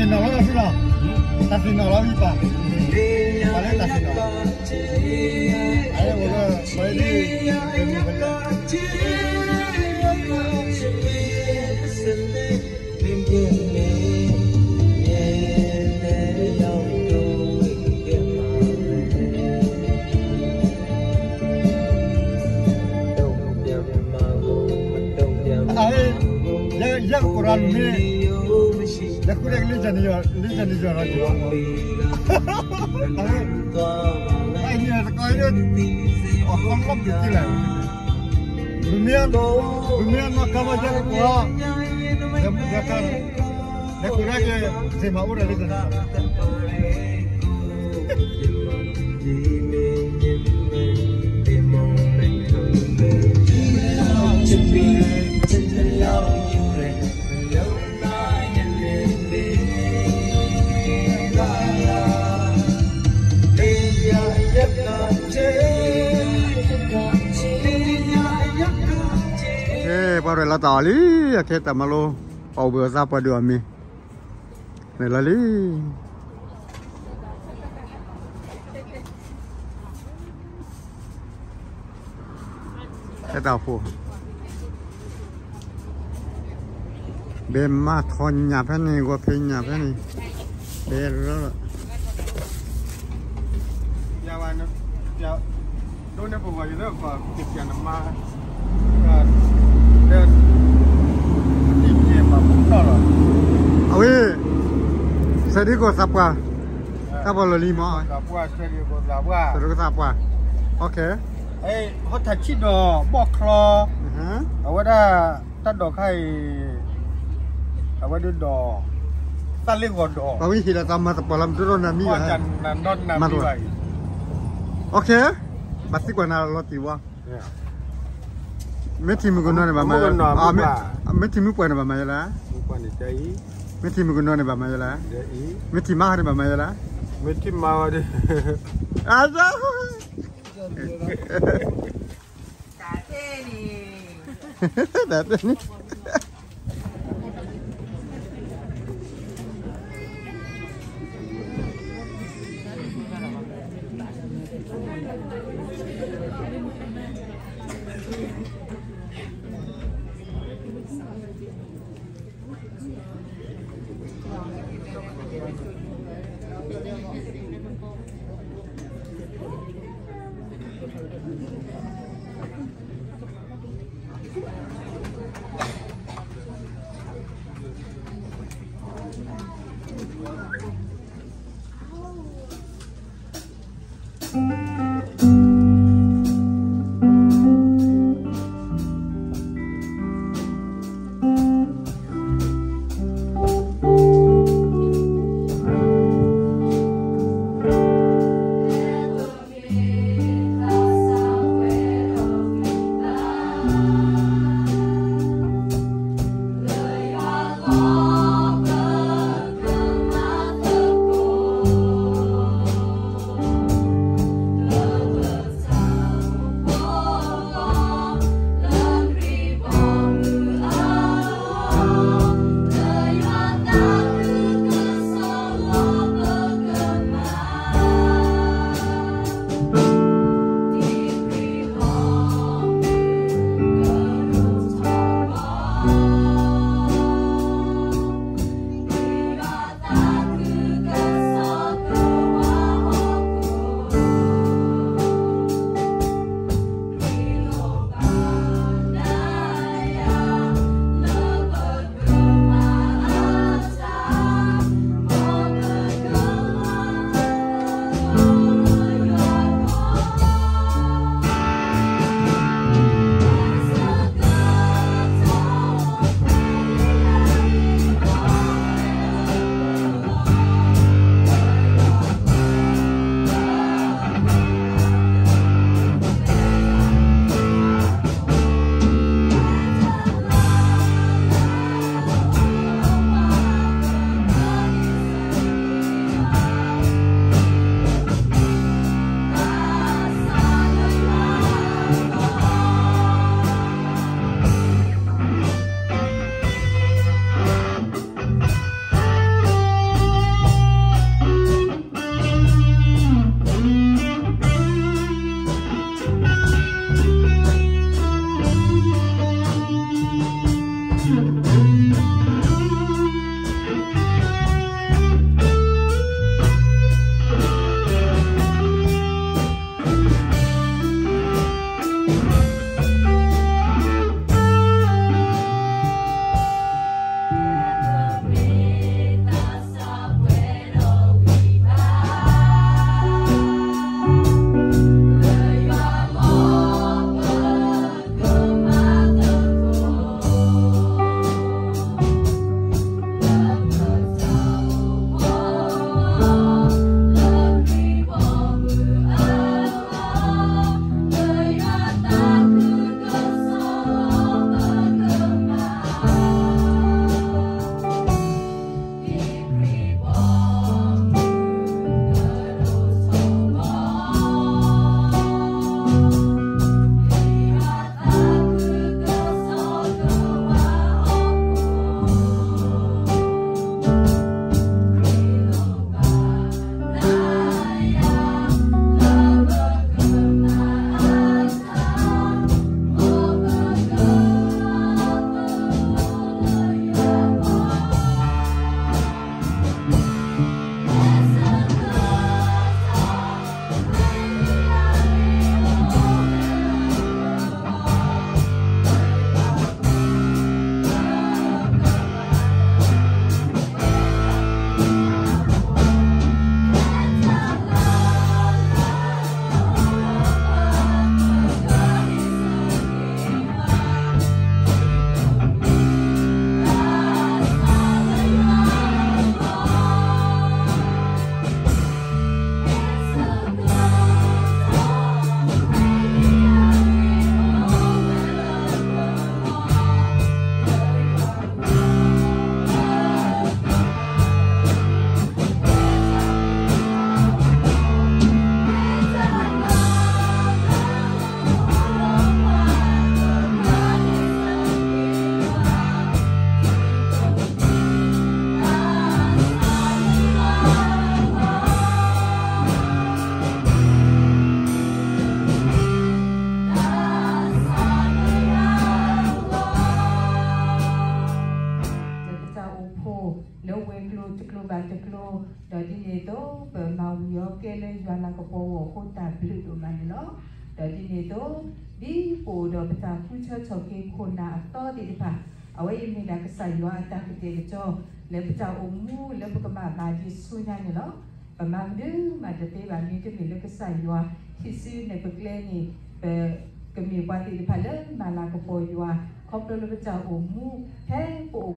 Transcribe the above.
sin no lo sino. Ta sin no lo vi pa. Vale, ta sin no. Ahí boludo, voy a ya Quran ni dah kurang lijan ni lagi. Ini sekolah ini orang lebih gila. Dunia makam aja kuah. Jangan dah kurang je sema orang lijan. Bao rồi là tỏ lý cái tầm mà lô ổ vừa ra qua đường mi này là lý cái tàu phù bên mà thon nhà thế này qua pin nhà thế này bên đó nhà bạn nhà đôi này phù hợp với nước và kịp nhà nằm ma Awi, sedih kok siapa? Siapa lo lima? Sedih kok siapa? Oke. Hotel Cido, Boklo. Awak dah dok hai. Awak dah saling godok. Awi tidak sama sepalam turun nami lah. Non nami lagi. Oke, pasti kau nak roti wah. Mesti menggunakan apa macam? Mesti menggunakan apa macam? Mesti menggunakan apa macam? Mesti mahar apa macam? Mesti mahar. Ada. Dah ni. Dah ni. Dari itu di podo peta future choki kona atau di depan. Awak ini dah kesayuan tak kita kecoh. Lepeta umu lepekema gaji sunya ni lo. Pemandu madate bagi tu milu kesayuan. Hisu nepekle ni kemi wati di depan le malah kepoyuan. Kau perlu lepeta umu hei po